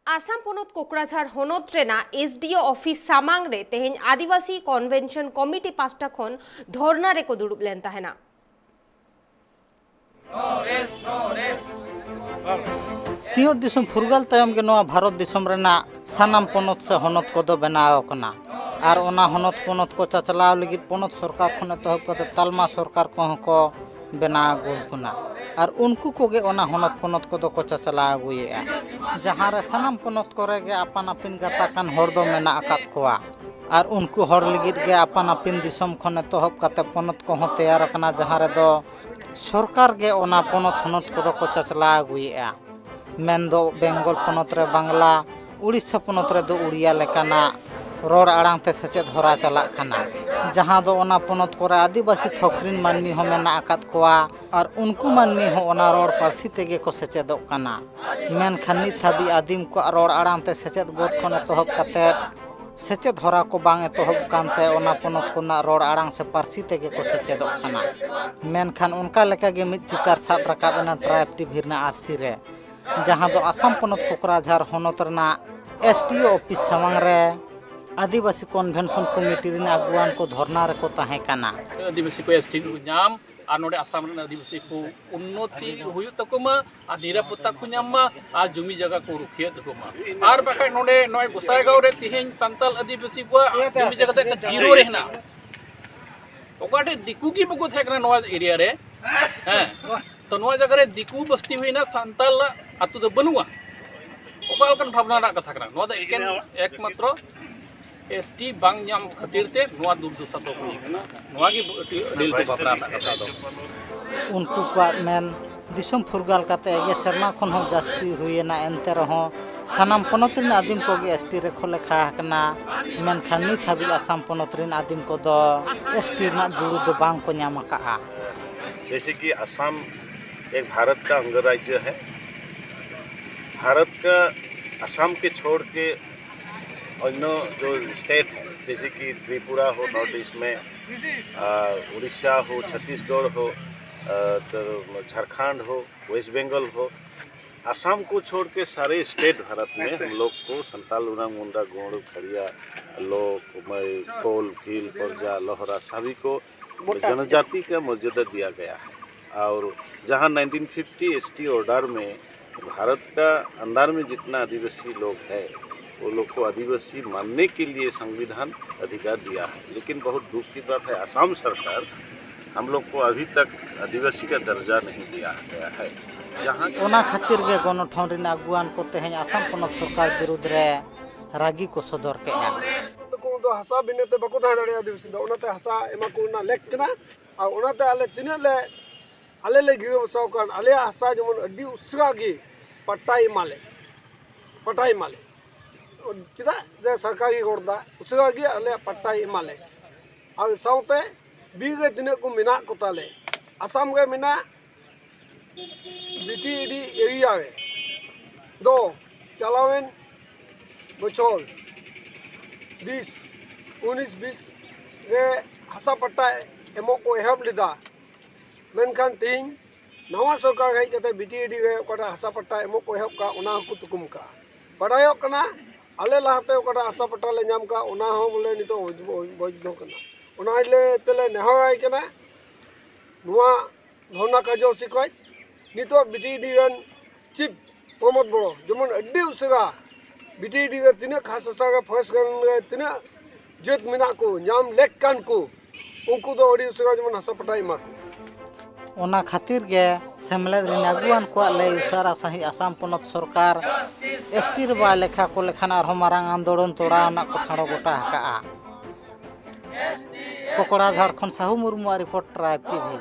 Assam पोनत Kokrajhar हनत Raina SDO office सामांग रे तेहेन आदिवासी convention committee pasta खन धरना रेको दुड़ुब लेन ताहेना। सिंहत दिसम फुरगाल तायम के नवा भारत दिसम रेना सानाम पोनत से हनत को दो बनाव कना आर ओना हनत पोनत को चचलाव लगी पोनत सरकार खने तहब कते तालमा सरकार को बनाव गुना और उनको कोगे ओना हनत पोनत को दो को चचला अगुएआ जहाँ रे सानाम पोनत करे गे अपन अपिन गाताकान हर दो मेना अकात कोआ और उनको हर लगित गे अपन अपिन दिसम खने तहब कते पोनत को हो तैयार कना जहाँ रे दो सरकार गे ओना पोनत हनत को दो को चचला अगुएआ मेन दो बेंगल पोनत रे बांग्ला उड़ीसा पोनत रे दो उड़िया लेकाना रोड आड़ांग ते सेचेद हरा चला खाना जहाँ दो ओना पोनत कोरे आदिवासी थोकरिन मानमी हो मेना आकात कोआ और उनको मानमी हो ओना रोड पारसी तेगे को सेचेदोग काना मेनखान नित हाबी आदिम को रोड आड़ांग ते सेचेद बोर्ड खने तहब कते सेचेद हरा को बांग एतहब कानते ओना पोनत कोना रोड आड़ांग से पारसी तेगे को सेचेदोग काना मेनखान उनका लेका गे मिद चितार साब राकाब एना ट्राइब टीवी रना आरसी रे जहाँ दो आसाम पोनत कोकराझार हनत रना एसडीओ ऑफिस सामांग रे आदिवासी कन्वेंशन कमिटी रे अगुवान को धरना रे को ताहे काना आदिवासी को एसटी को नाम और नोडे आसाम रे आदिवासी को उन्नति हुयु तकोमा और निरापत्ता को नाम और जमी जगह को रुखिया तकोमा और बाका नोडे नय गोसाईगांव रे तिहिन संताल आदिवासी को जमी जगह ते जीरो रहना ओकाटे दिकु की बको थेकना नवा एरिया रे हैं तो नवा जगह रे दिकु बस्ती हुइना संताल आतु दो बनुआ ओकालकन भावना रा कथा करा नवा एकेन एकमात्र एसटी बांग नाम खातिर ते नवा दुर्दशा तो हुई कना नवा की दिल तो बापरा ना कथा दो उनको को मेन दिसम फुरगाल काते ये शर्मा खन हो जास्ती हुएना एनते रहो सानाम पोनत रिन आदिम को गे एसटी रे खो लेखा हकना मेनखान नित हाबी आसाम पोनत रिन आदिम को दो एसटी ना जुड़ू दो बांग को नाम का जैसे कि असम एक भारत का अंगराज्य है। भारत का असम के छोड़ के अन्य जो स्टेट है जैसे कि त्रिपुरा हो नॉर्थ ईस्ट में, उड़ीसा हो, छत्तीसगढ़ हो, तो झारखंड हो, वेस्ट बंगाल हो, असम को छोड़ के सारे स्टेट भारत में हम लोग को संताल, उरांग, मुंडा, गोंड, खड़िया, लोग, कोल, भील, परजा, लोहरा सभी को जनजाति का मर्यादा दिया गया है। और जहां 1950 एसटी ऑर्डर में भारत का अंदर में जितना आदिवासी लोग हैं वो लोग को आदिवासी मानने के लिए संविधान अधिकार दिया है, लेकिन बहुत दुख की बात है असम सरकार हम लोग को अभी तक आदिवासी का दर्जा नहीं दिया गया है। जहाँ ओना खातिर गे गणठन रिन अगुवान को तेहें आसाम पोनत सरकार विरुद्ध रे रागी को सदर के दो हसा बिनेते बको ता दाड़े आदिवासी दो ओनाते हसा एमा को ना लेक कना आ ओनाते आले तिना ले आले ले गियो बसाव कान आले हसा जमन अड्डी उसगा गी पट्टाई माले चिदा जे सरकारी गोरदा उसगा गी आले पट्टाई माले आ साउते बीगे तिना को मिना को ताले असम गे मिना बीटीडी एरिया गे दो चलावेन बचोल 19-20 रे हसा पट्टा एमो को एहब लिदा मेनखान तीन नवा सरकार हेज कते बीटीडी रे ओकटा हसा पट्टा एमो को एहब का ओना को तुकुम का बडायो कना आले लाहते ओकटा हसा पट्टा ले नाम का ओना हो बोले नितो बज दो कना ओना ले तेले नेहराय कना नुवा धोना काजो सिकय नितो बीटीडी रन चिप प्रमोद बड़ो जमन अड्डी उसगा बीटीडी रे तिना खास हसा फर्स्ट गन तिना जेत मिना को नाम लेक कान को उनको दो अड्डी उसगा जमन हसा पट्टा इमा ओना खातिर गे सेमलेद रिन अगुवान को ले उसारा सही आसाम पोनत सरकार एसटी रे बा लेखा को लेखान आरो मारांग आंदोलन तोड़ा ना को ठाड़ो गोटा हका कोकराझार खन Sahu Murmu report tribe TV.